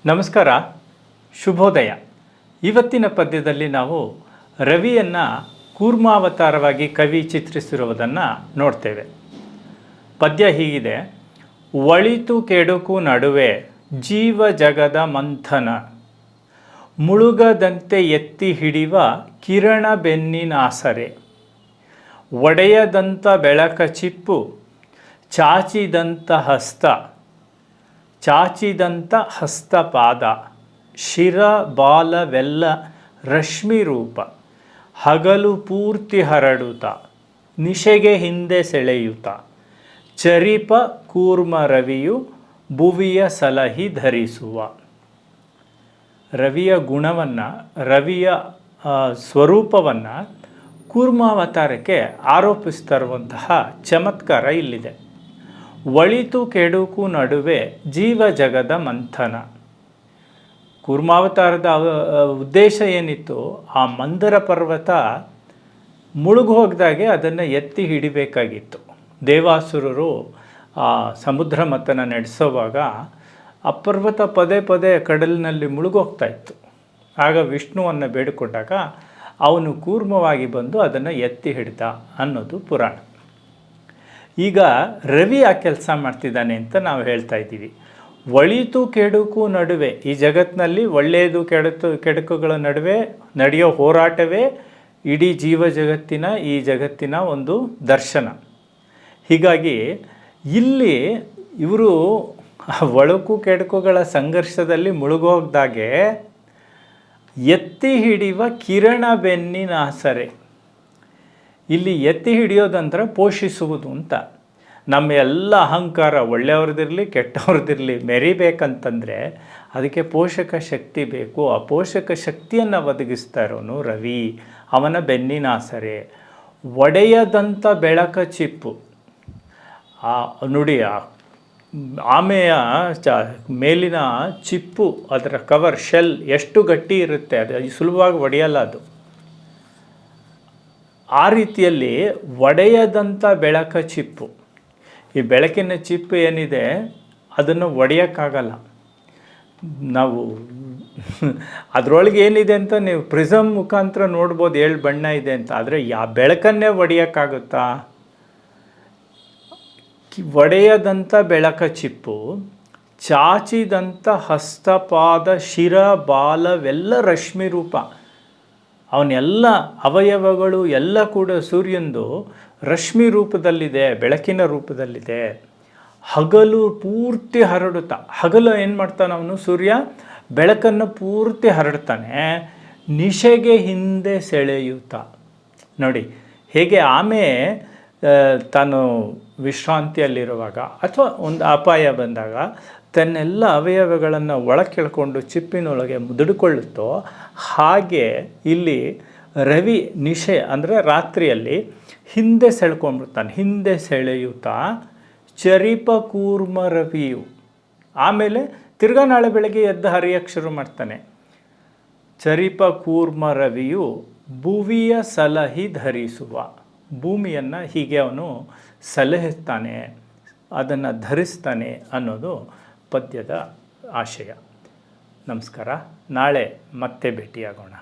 ನಮಸ್ಕಾರ, ಶುಭೋದಯ. ಇವತ್ತಿನ ಪದ್ಯದಲ್ಲಿ ನಾವು ರವಿಯನ್ನು ಕೂರ್ಮಾವತಾರವಾಗಿ ಕವಿ ಚಿತ್ರಿಸಿರುವುದನ್ನು ನೋಡ್ತೇವೆ. ಪದ್ಯ ಹೀಗಿದೆ: ಒಳಿತು ಕೆಡುಕು ನಡುವೆ ಜೀವ ಜಗದ ಮಂಥನ, ಮುಳುಗದಂತೆ ಎತ್ತಿ ಹಿಡಿವ ಕಿರಣ ಬೆನ್ನಿನಾಸರೆ, ಒಡೆಯದಂಥ ಬೆಳಕ ಚಿಪ್ಪು ಚಾಚಿದಂಥ ಹಸ್ತಪಾದ, ಶಿರ ಬಾಲವೆಲ್ಲ ರಶ್ಮಿ ರೂಪ, ಹಗಲು ಪೂರ್ತಿ ಹರಡುತ್ತ ನಿಶೆಗೆ ಹಿಂದೆ ಸೆಳೆಯುತ್ತ, ಚರಿಪ ಕೂರ್ಮ ರವಿಯು ಭುವಿಯ ಸಲಹಿ ಧರಿಸುವ. ರವಿಯ ಗುಣವನ್ನು, ರವಿಯ ಸ್ವರೂಪವನ್ನು ಕೂರ್ಮಾವತಾರಕ್ಕೆ ಆರೋಪಿಸ್ತಾ ಇರುವಂತಹ ಚಮತ್ಕಾರ ಇಲ್ಲಿದೆ. ಒಳಿತು ಕೆಡುಕು ನಡುವೆ ಜೀವ ಜಗದ ಮಂಥನ. ಕೂರ್ಮಾವತಾರದ ಉದ್ದೇಶ ಏನಿತ್ತು? ಆ ಮಂದರ ಪರ್ವತ ಮುಳುಗು ಹೋಗದಾಗೆ ಅದನ್ನು ಎತ್ತಿ ಹಿಡಿಬೇಕಾಗಿತ್ತು. ದೇವಾಸುರರು ಆ ಸಮುದ್ರ ಮಥನ ನಡೆಸೋವಾಗ ಆ ಪರ್ವತ ಪದೇ ಪದೇ ಕಡಲಿನಲ್ಲಿ ಮುಳುಗೋಗ್ತಾ ಇತ್ತು. ಆಗ ವಿಷ್ಣುವನ್ನು ಬೇಡಿಕೊಂಡಾಗ ಅವನು ಕೂರ್ಮವಾಗಿ ಬಂದು ಅದನ್ನು ಎತ್ತಿ ಹಿಡಿದ ಅನ್ನೋದು ಪುರಾಣ. ಈಗ ರವಿ ಆ ಕೆಲಸ ಮಾಡ್ತಿದ್ದಾನೆ ಅಂತ ನಾವು ಹೇಳ್ತಾ ಇದ್ದೀವಿ. ಒಳಿತು ಕೆಡುಕು ನಡುವೆ, ಈ ಜಗತ್ತಿನಲ್ಲಿ ಒಳ್ಳೆಯದು ಕೆಡುಕುಗಳ ನಡುವೆ ನಡೆಯೋ ಹೋರಾಟವೇ ಇಡೀ ಈ ಜಗತ್ತಿನ ಒಂದು ದರ್ಶನ. ಹೀಗಾಗಿ ಇಲ್ಲಿ ಇವರು ಒಳಕು ಕೆಡುಕುಗಳ ಸಂಘರ್ಷದಲ್ಲಿ ಮುಳುಗೋಗ್ದಾಗೆ ಎತ್ತಿ ಹಿಡಿಯುವ ಕಿರಣ ಬೆನ್ನಿನಾಸರೆ. ಇಲ್ಲಿ ಎತ್ತಿ ಹಿಡಿಯೋದಂದ್ರೆ ಪೋಷಿಸುವುದು ಅಂತ. ನಮ್ಮ ಎಲ್ಲ ಅಹಂಕಾರ, ಒಳ್ಳೆಯವ್ರದ್ದಿರಲಿ ಕೆಟ್ಟವ್ರದ್ದಿರಲಿ, ಮೆರಿಬೇಕಂತಂದರೆ ಅದಕ್ಕೆ ಪೋಷಕ ಶಕ್ತಿ ಬೇಕು. ಆ ಪೋಷಕ ಶಕ್ತಿಯನ್ನು ಒದಗಿಸ್ತಾ ಇರೋನು ರವಿ, ಅವನ ಬೆನ್ನಿನಾಸರೆ. ಒಡೆಯದಂಥ ಬೆಳಕ ಚಿಪ್ಪು. ನೋಡಿ, ಆಮೆಯ ಮೇಲಿನ ಚಿಪ್ಪು, ಅದರ ಕವರ್, ಶೆಲ್ ಎಷ್ಟು ಗಟ್ಟಿ ಇರುತ್ತೆ, ಅದು ಸುಲಭವಾಗಿ ಒಡೆಯಲ್ಲ. ಅದು ಆ ರೀತಿಯಲ್ಲಿ ಒಡೆಯದಂಥ ಬೆಳಕ ಚಿಪ್ಪು. ಈ ಬೆಳಕಿನ ಚಿಪ್ಪು ಏನಿದೆ ಅದನ್ನು ಒಡೆಯೋಕ್ಕಾಗಲ್ಲ. ನಾವು ಅದರೊಳಗೆ ಏನಿದೆ ಅಂತ ನೀವು ಪ್ರಿಸಮ್ ಮುಖಾಂತರ ನೋಡ್ಬೋದು, 7 ಬಣ್ಣ ಇದೆ ಅಂತ. ಆದರೆ ಬೆಳಕನ್ನೇ ಒಡೆಯೋಕ್ಕಾಗುತ್ತಾ? ಒಡೆಯದಂಥ ಬೆಳಕ ಚಿಪ್ಪು, ಚಾಚಿದಂಥ ಹಸ್ತಪಾದ, ಶಿರ ಬಾಲವೆಲ್ಲ ರಶ್ಮಿ ರೂಪ. ಅವನೆಲ್ಲ ಅವಯವಗಳು ಎಲ್ಲ ಕೂಡ ಸೂರ್ಯಂದು ರಶ್ಮಿ ರೂಪದಲ್ಲಿದೆ, ಬೆಳಕಿನ ರೂಪದಲ್ಲಿದೆ. ಹಗಲು ಪೂರ್ತಿ ಹರಡುತ್ತಾ, ಹಗಲು ಏನು ಮಾಡ್ತಾನೆ ಅವನು? ಸೂರ್ಯ ಬೆಳಕನ್ನು ಪೂರ್ತಿ ಹರಡ್ತಾನೆ. ನಿಶೆಗೆ ಹಿಂದೆ ಸೆಳೆಯುತ್ತಾ. ನೋಡಿ ಹೇಗೆ ಆಮೆ ತಾನು ವಿಶ್ರಾಂತಿಯಲ್ಲಿರುವಾಗ ಅಥವಾ ಒಂದು ಅಪಾಯ ಬಂದಾಗ ತನ್ನೆಲ್ಲ ಅವಯವಗಳನ್ನು ಒಳಕ್ಕೆಳ್ಕೊಂಡು ಚಿಪ್ಪಿನೊಳಗೆ ಮುದುಡಿಕೊಳ್ಳುತ್ತೋ, ಹಾಗೆ ಇಲ್ಲಿ ರವಿ ನಿಶೆ ಅಂದರೆ ರಾತ್ರಿಯಲ್ಲಿ ಹಿಂದೆ ಸೆಳ್ಕೊಂಡ್ಬಿಡ್ತಾನೆ. ಹಿಂದೆ ಸೆಳೆಯುತ್ತಾ ಚರಿಪ ಕೂರ್ಮ ರವಿಯು. ಆಮೇಲೆ ತಿರ್ಗಾ ನಾಳೆ ಬೆಳಗ್ಗೆ ಎದ್ದು ಹರಿಯಕ್ಕೆ ಶುರು ಮಾಡ್ತಾನೆ. ಚರಿಪ ಕೂರ್ಮ ರವಿಯು ಭುವಿಯ ಸಲಹಿ ಧರಿಸುವ. ಭೂಮಿಯನ್ನು ಹೀಗೆ ಅವನು ಸಲಹಿಸ್ತಾನೆ, ಅದನ್ನು ಧರಿಸ್ತಾನೆ ಅನ್ನೋದು ಪದ್ಯದ ಆಶಯ. ನಮಸ್ಕಾರ. ನಾಳೆ ಮತ್ತೆ ಭೇಟಿಯಾಗೋಣ.